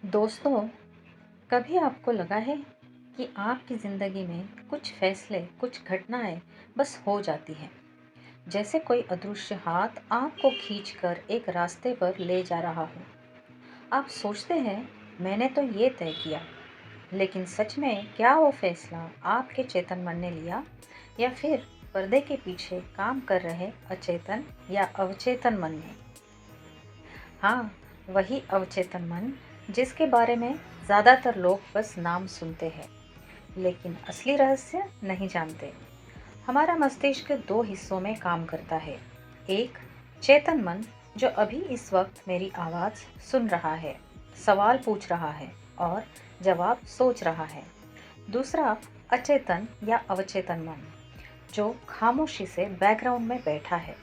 दोस्तों, कभी आपको लगा है कि आपकी ज़िंदगी में कुछ फैसले, कुछ घटनाएं बस हो जाती हैं, जैसे कोई अदृश्य हाथ आपको खींचकर एक रास्ते पर ले जा रहा हो। आप सोचते हैं, मैंने तो ये तय किया, लेकिन सच में क्या वो फैसला आपके चेतन मन ने लिया या फिर पर्दे के पीछे काम कर रहे अचेतन या अवचेतन मन ने? हाँ, वही अवचेतन मन जिसके बारे में ज़्यादातर लोग बस नाम सुनते हैं, लेकिन असली रहस्य नहीं जानते। हमारा मस्तिष्क दो हिस्सों में काम करता है। एक चेतन मन जो अभी इस वक्त मेरी आवाज़ सुन रहा है, सवाल पूछ रहा है और जवाब सोच रहा है। दूसरा अचेतन या अवचेतन मन जो खामोशी से बैकग्राउंड में बैठा है,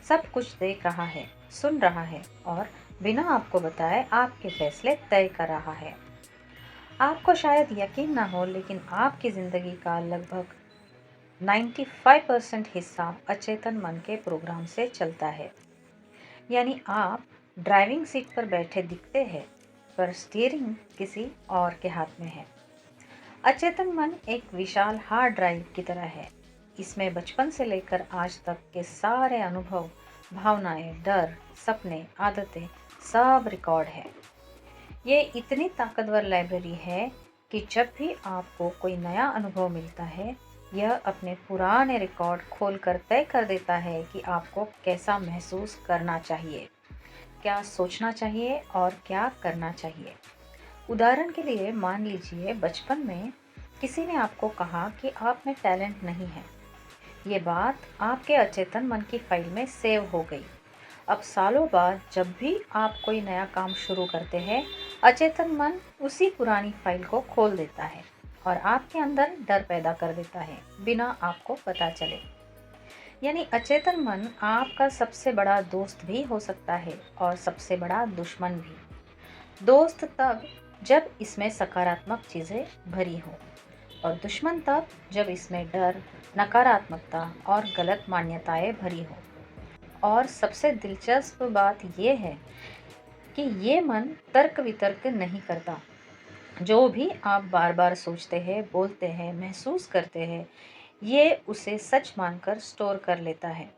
सब कुछ देख रहा है, सुन रहा है और बिना आपको बताए आपके फैसले तय कर रहा है। आपको शायद यकीन ना हो, लेकिन आपकी ज़िंदगी का लगभग 95% हिस्सा अचेतन मन के प्रोग्राम से चलता है। यानी आप ड्राइविंग सीट पर बैठे दिखते हैं, पर स्टीयरिंग किसी और के हाथ में है। अचेतन मन एक विशाल हार्ड ड्राइव की तरह है। इसमें बचपन से लेकर आज तक के सारे अनुभव, भावनाएं, डर, सपने, आदतें सब रिकॉर्ड है। ये इतनी ताकतवर लाइब्रेरी है कि जब भी आपको कोई नया अनुभव मिलता है, यह अपने पुराने रिकॉर्ड खोलकर तय कर देता है कि आपको कैसा महसूस करना चाहिए, क्या सोचना चाहिए और क्या करना चाहिए। उदाहरण के लिए मान लीजिए, बचपन में किसी ने आपको कहा कि आप में टैलेंट नहीं है। ये बात आपके अचेतन मन की फाइल में सेव हो गई। अब सालों बाद जब भी आप कोई नया काम शुरू करते हैं, अचेतन मन उसी पुरानी फाइल को खोल देता है और आपके अंदर डर पैदा कर देता है, बिना आपको पता चले। यानी अचेतन मन आपका सबसे बड़ा दोस्त भी हो सकता है और सबसे बड़ा दुश्मन भी। दोस्त तब जब इसमें सकारात्मक चीज़ें भरी हो, और दुश्मन तब जब इसमें डर, नकारात्मकता और गलत मान्यताएं भरी हो। और सबसे दिलचस्प बात यह है कि ये मन तर्क वितर्क नहीं करता। जो भी आप बार बार सोचते हैं, बोलते हैं, महसूस करते हैं, ये उसे सच मानकर स्टोर कर लेता है।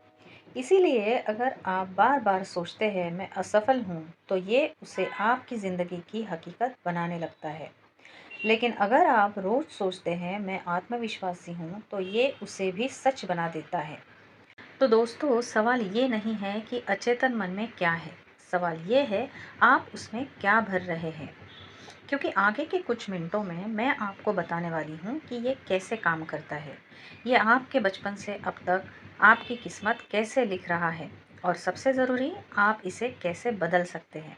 इसीलिए अगर आप बार बार सोचते हैं मैं असफल हूँ, तो ये उसे आपकी ज़िंदगी की हकीकत बनाने लगता है। लेकिन अगर आप रोज़ सोचते हैं मैं आत्मविश्वासी हूँ, तो ये उसे भी सच बना देता है। तो दोस्तों, सवाल ये नहीं है कि अचेतन मन में क्या है, सवाल ये है आप उसमें क्या भर रहे हैं। क्योंकि आगे के कुछ मिनटों में मैं आपको बताने वाली हूँ कि ये कैसे काम करता है। ये आपके बचपन से अब तक आपकी किस्मत कैसे लिख रहा है, और सबसे ज़रूरी, आप इसे कैसे बदल सकते हैं।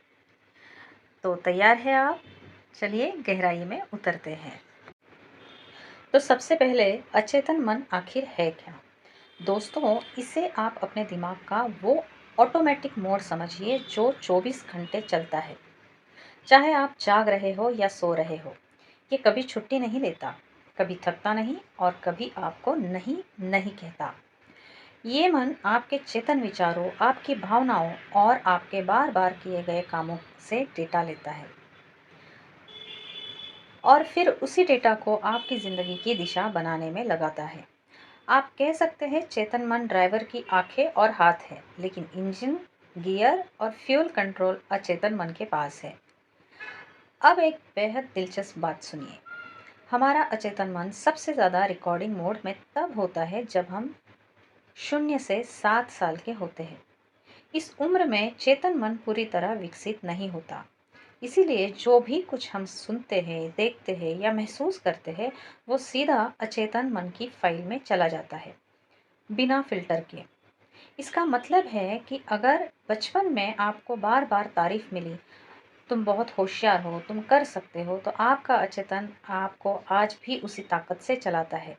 तो तैयार है आप? चलिए गहराई में उतरते हैं। तो सबसे पहले, अचेतन मन आखिर है क्या? दोस्तों, इसे आप अपने दिमाग का वो ऑटोमेटिक मोड समझिए जो 24 घंटे चलता है। चाहे आप जाग रहे हो या सो रहे हो, ये कभी छुट्टी नहीं लेता, कभी थकता नहीं और कभी आपको नहीं नहीं कहता। ये मन आपके चेतन विचारों, आपकी भावनाओं और आपके बार बार किए गए कामों से डेटा लेता है और फिर उसी डेटा को आपकी ज़िंदगी की दिशा बनाने में लगाता है। आप कह सकते हैं चेतन मन ड्राइवर की आंखें और हाथ है, लेकिन इंजन, गियर और फ्यूल कंट्रोल अचेतन मन के पास है। अब एक बेहद दिलचस्प बात सुनिए। हमारा अचेतन मन सबसे ज़्यादा रिकॉर्डिंग मोड में तब होता है जब हम 0 से 7 साल के होते हैं। इस उम्र में चेतन मन पूरी तरह विकसित नहीं होता। इसीलिए जो भी कुछ हम सुनते हैं, देखते हैं या महसूस करते हैं, वो सीधा अचेतन मन की फाइल में चला जाता है, बिना फिल्टर के। इसका मतलब है कि अगर बचपन में आपको बार बार तारीफ मिली, तुम बहुत होशियार हो, तुम कर सकते हो, तो आपका अचेतन आपको आज भी उसी ताकत से चलाता है।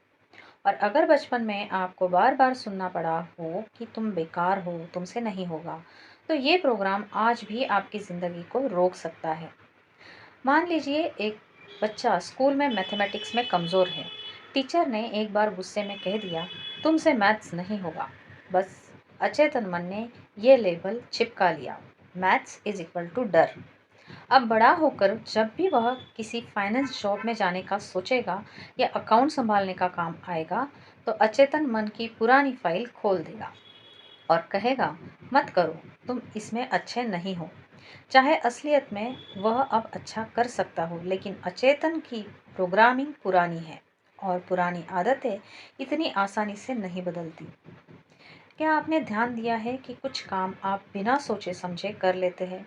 और अगर बचपन में आपको बार बार सुनना पड़ा हो कि तुम बेकार हो, तुमसे नहीं होगा, तो ये प्रोग्राम आज भी आपकी ज़िंदगी को रोक सकता है। मान लीजिए एक बच्चा स्कूल में मैथमेटिक्स में कमज़ोर है। टीचर ने एक बार गुस्से में कह दिया, तुमसे मैथ्स नहीं होगा। बस अचेतन मन ने ये लेबल चिपका लिया, मैथ्स इज इक्वल टू डर। अब बड़ा होकर जब भी वह किसी फाइनेंस जॉब में जाने का सोचेगा या अकाउंट संभालने का काम आएगा तो अचेतन मन की पुरानी फाइल खोल देगा और कहेगा, मत करो, तुम इसमें अच्छे नहीं हो। चाहे असलियत में वह अब अच्छा कर सकता हो, लेकिन अचेतन की प्रोग्रामिंग पुरानी है और पुरानी आदतें इतनी आसानी से नहीं बदलती। क्या आपने ध्यान दिया है कि कुछ काम आप बिना सोचे समझे कर लेते हैं,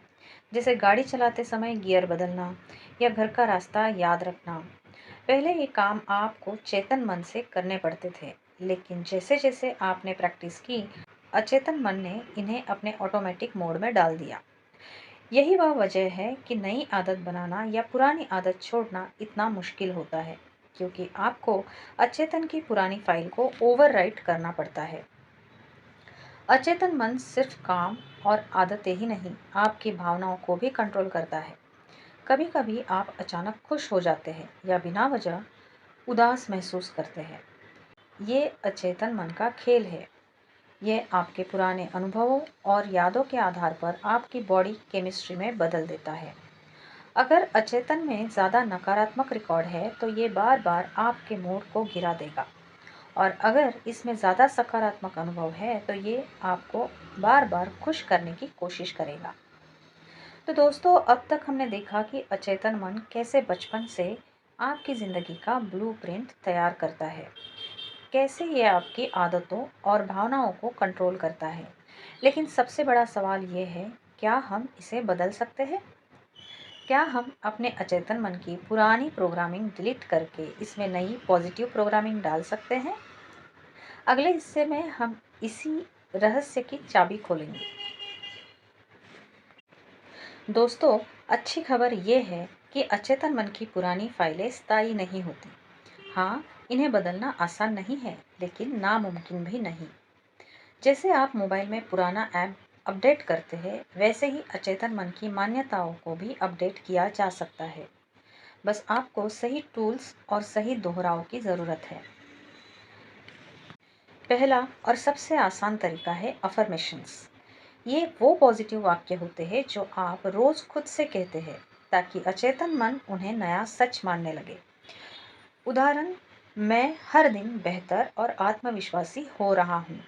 जैसे गाड़ी चलाते समय गियर बदलना या घर का रास्ता याद रखना। पहले ये काम आपको चेतन मन से करने पड़ते थे, लेकिन जैसे जैसे आपने प्रैक्टिस की, अचेतन मन ने इन्हें अपने ऑटोमेटिक मोड में डाल दिया। यही वह वजह है कि नई आदत बनाना या पुरानी आदत छोड़ना इतना मुश्किल होता है, क्योंकि आपको अचेतन की पुरानी फाइल को ओवरराइट करना पड़ता है। अचेतन मन सिर्फ काम और आदतें ही नहीं, आपकी भावनाओं को भी कंट्रोल करता है। कभी कभी आप अचानक खुश हो जाते हैं या बिना वजह उदास महसूस करते हैं। ये अचेतन मन का खेल है। यह आपके पुराने अनुभवों और यादों के आधार पर आपकी बॉडी केमिस्ट्री में बदल देता है। अगर अचेतन में ज़्यादा नकारात्मक रिकॉर्ड है तो ये बार बार आपके मूड को गिरा देगा, और अगर इसमें ज़्यादा सकारात्मक अनुभव है तो ये आपको बार बार खुश करने की कोशिश करेगा। तो दोस्तों, अब तक हमने देखा कि अचेतन मन कैसे बचपन से आपकी ज़िंदगी का ब्लूप्रिंट तैयार करता है, कैसे ये आपकी आदतों और भावनाओं को कंट्रोल करता है। लेकिन सबसे बड़ा सवाल ये है, क्या हम इसे बदल सकते हैं? क्या हम अपने अचेतन मन की पुरानी प्रोग्रामिंग डिलीट करके इसमें नई पॉजिटिव प्रोग्रामिंग डाल सकते हैं? अगले हिस्से में हम इसी रहस्य की चाबी खोलेंगे। दोस्तों, अच्छी खबर ये है कि अचेतन मन की पुरानी फाइलें स्थायी नहीं होती। हाँ, इन्हें बदलना आसान नहीं है, लेकिन नामुमकिन भी नहीं। जैसे आप मोबाइल में पुराना ऐप अपडेट करते हैं, वैसे ही अचेतन मन की मान्यताओं को भी अपडेट किया जा सकता है। बस आपको सही टूल्स और सही दोहराव की ज़रूरत है। पहला और सबसे आसान तरीका है अफर्मेशंस। ये वो पॉजिटिव वाक्य होते हैं जो आप रोज़ खुद से कहते हैं, ताकि अचेतन मन उन्हें नया सच मानने लगे। उदाहरण, मैं हर दिन बेहतर और आत्मविश्वासी हो रहा हूँ।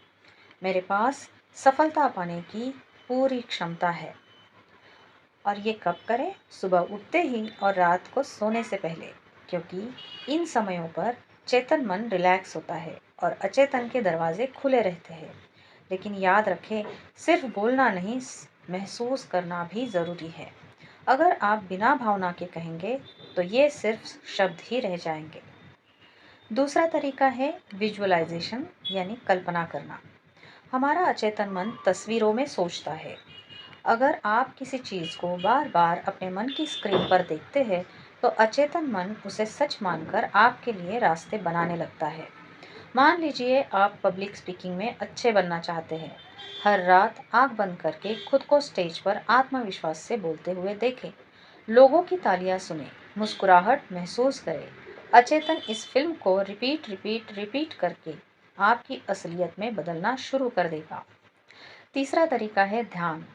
मेरे पास सफलता पाने की पूरी क्षमता है। और ये कब करें? सुबह उठते ही और रात को सोने से पहले, क्योंकि इन समयों पर चेतन मन रिलैक्स होता है और अचेतन के दरवाजे खुले रहते हैं। लेकिन याद रखें, सिर्फ बोलना नहीं, महसूस करना भी ज़रूरी है। अगर आप बिना भावना के कहेंगे तो ये सिर्फ शब्द ही रह जाएंगे। दूसरा तरीका है विजुअलाइजेशन, यानी कल्पना करना। हमारा अचेतन मन तस्वीरों में सोचता है। अगर आप किसी चीज़ को बार बार अपने मन की स्क्रीन पर देखते हैं तो अचेतन मन उसे सच मानकर आपके लिए रास्ते बनाने लगता है। मान लीजिए आप पब्लिक स्पीकिंग में अच्छे बनना चाहते हैं। हर रात आंख बंद करके खुद को स्टेज पर आत्मविश्वास से बोलते हुए देखें। लोगों की तालियां सुने, मुस्कुराहट महसूस करें। अचेतन इस फिल्म को रिपीट रिपीट रिपीट करके आपकी असलियत में बदलना शुरू कर देगा। तीसरा तरीका है ध्यान।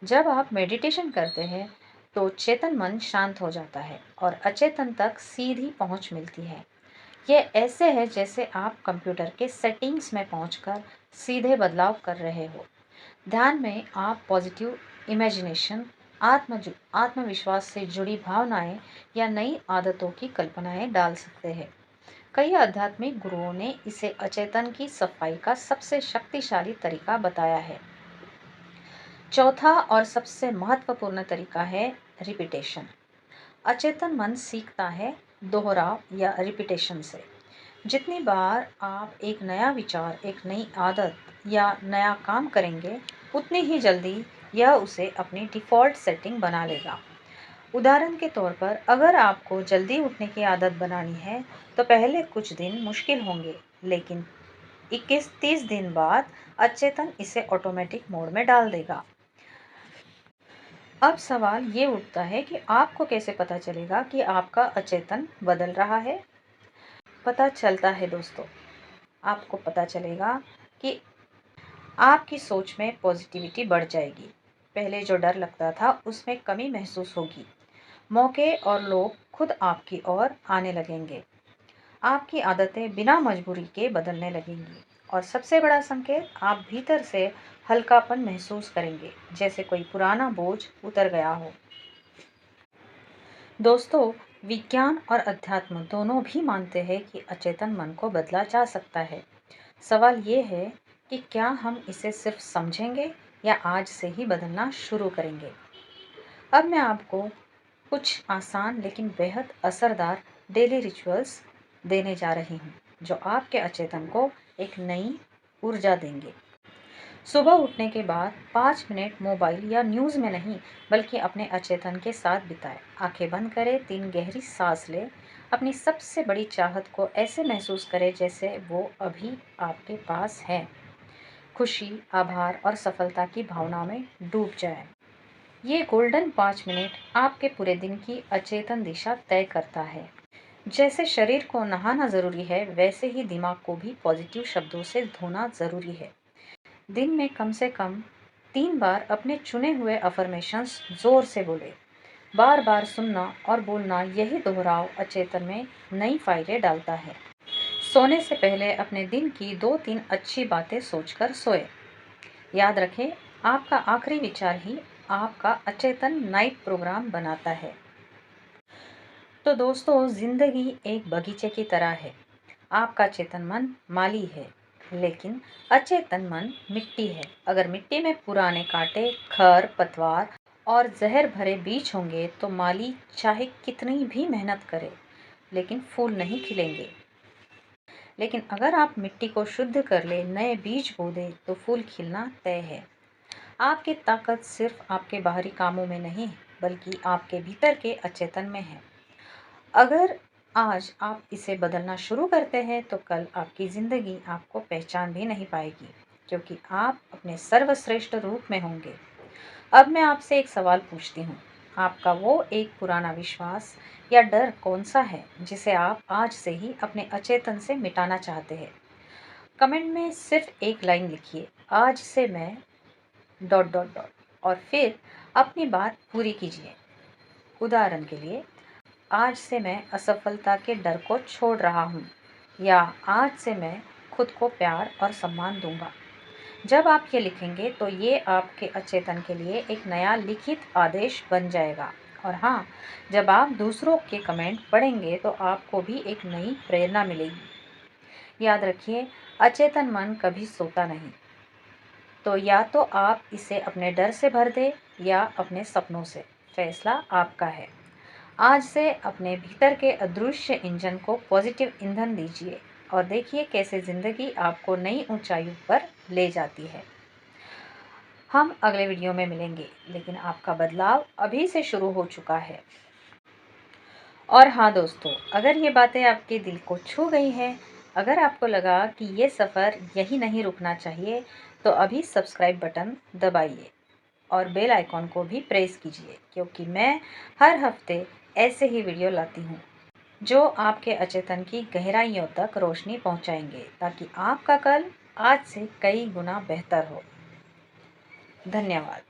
जब आप मेडिटेशन करते हैं तो चेतन मन शांत हो जाता है और अचेतन तक सीधी पहुंच मिलती है। ये ऐसे है जैसे आप कंप्यूटर के सेटिंग्स में पहुंचकर सीधे बदलाव कर रहे हो। ध्यान में आप पॉजिटिव इमेजिनेशन, आत्मविश्वास से जुड़ी भावनाएं या नई आदतों की कल्पनाएं डाल सकते हैं। कई आध्यात्मिक गुरुओं ने इसे अचेतन की सफाई का सबसे शक्तिशाली तरीका बताया है। चौथा और सबसे महत्वपूर्ण तरीका है रिपीटेशन। अचेतन मन सीखता है दोहराव या रिपीटेशन से। जितनी बार आप एक नया विचार, एक नई आदत या नया काम करेंगे, उतनी ही जल्दी यह उसे अपनी डिफ़ॉल्ट सेटिंग बना लेगा। उदाहरण के तौर पर, अगर आपको जल्दी उठने की आदत बनानी है तो पहले कुछ दिन मुश्किल होंगे, लेकिन 21-30 दिन बाद अचेतन इसे ऑटोमेटिक मोड में डाल देगा। अब सवाल ये उठता है कि आपको कैसे पता चलेगा कि आपका अचेतन बदल रहा है? पता चलता है दोस्तों, आपको पता चलेगा कि आपकी सोच में पॉजिटिविटी बढ़ जाएगी, पहले जो डर लगता था उसमें कमी महसूस होगी। मौके और लोग खुद आपकी ओर आने लगेंगे। आपकी आदतें बिना मजबूरी के बदलने लगेंगी और सबसे बड़ा संकेत, आप भीतर से हल्कापन महसूस करेंगे, जैसे कोई पुराना बोझ उतर गया हो। दोस्तों, विज्ञान और अध्यात्म दोनों भी मानते हैं कि अचेतन मन को बदला जा सकता है। सवाल ये है कि क्या हम इसे सिर्फ समझेंगे या आज से ही बदलना शुरू करेंगे। अब मैं आपको कुछ आसान लेकिन बेहद असरदार डेली रिचुअल्स देने जा रही हूँ, जो आपके अचेतन को एक नई ऊर्जा देंगे। सुबह उठने के बाद 5 मिनट मोबाइल या न्यूज़ में नहीं, बल्कि अपने अचेतन के साथ बिताएं। आंखें बंद करें, 3 गहरी सांस लें, अपनी सबसे बड़ी चाहत को ऐसे महसूस करें जैसे वो अभी आपके पास है। खुशी, आभार और सफलता की भावना में डूब जाएं। ये गोल्डन 5 मिनट आपके पूरे दिन की अचेतन दिशा तय करता है। जैसे शरीर को नहाना ज़रूरी है, वैसे ही दिमाग को भी पॉजिटिव शब्दों से धोना ज़रूरी है। दिन में कम से कम 3 बार अपने चुने हुए अफर्मेशंस जोर से बोले। बार बार सुनना और बोलना, यही दोहराव अचेतन में नई फाइलें डालता है। सोने से पहले अपने दिन की 2-3 अच्छी बातें सोचकर सोए। याद रखें, आपका आखिरी विचार ही आपका अचेतन नाइट प्रोग्राम बनाता है। तो दोस्तों, जिंदगी एक बगीचे की तरह है। आपका चेतन मन माली है, लेकिन अचेतन मन मिट्टी है। अगर मिट्टी में पुराने कांटे, खर पतवार और जहर भरे बीज होंगे तो माली चाहे कितनी भी मेहनत करे, लेकिन फूल नहीं खिलेंगे। लेकिन अगर आप मिट्टी को शुद्ध कर ले, नए बीज बो दे, तो फूल खिलना तय है। आपकी ताकत सिर्फ आपके बाहरी कामों में नहीं, बल्कि आपके भीतर के अचेतन में है। अगर आज आप इसे बदलना शुरू करते हैं तो कल आपकी ज़िंदगी आपको पहचान भी नहीं पाएगी, क्योंकि आप अपने सर्वश्रेष्ठ रूप में होंगे। अब मैं आपसे एक सवाल पूछती हूँ। आपका वो एक पुराना विश्वास या डर कौन सा है जिसे आप आज से ही अपने अचेतन से मिटाना चाहते हैं? कमेंट में सिर्फ एक लाइन लिखिए, आज से मैं डॉट डॉट डॉट, और फिर अपनी बात पूरी कीजिए। उदाहरण के लिए, आज से मैं असफलता के डर को छोड़ रहा हूँ, या आज से मैं खुद को प्यार और सम्मान दूंगा। जब आप ये लिखेंगे तो ये आपके अचेतन के लिए एक नया लिखित आदेश बन जाएगा। और हाँ, जब आप दूसरों के कमेंट पढ़ेंगे तो आपको भी एक नई प्रेरणा मिलेगी। याद रखिए, अचेतन मन कभी सोता नहीं। तो या तो आप इसे अपने डर से भर दें या अपने सपनों से। फैसला आपका है। आज से अपने भीतर के अदृश्य इंजन को पॉजिटिव ईंधन दीजिए और देखिए कैसे ज़िंदगी आपको नई ऊंचाइयों पर ले जाती है। हम अगले वीडियो में मिलेंगे, लेकिन आपका बदलाव अभी से शुरू हो चुका है। और हाँ दोस्तों, अगर ये बातें आपके दिल को छू गई हैं, अगर आपको लगा कि ये सफ़र यही नहीं रुकना चाहिए, तो अभी सब्सक्राइब बटन दबाइए और बेल आइकॉन को भी प्रेस कीजिए, क्योंकि मैं हर हफ्ते ऐसे ही वीडियो लाती हूँ जो आपके अचेतन की गहराइयों तक रोशनी पहुँचाएंगे, ताकि आपका कल आज से कई गुना बेहतर हो। धन्यवाद।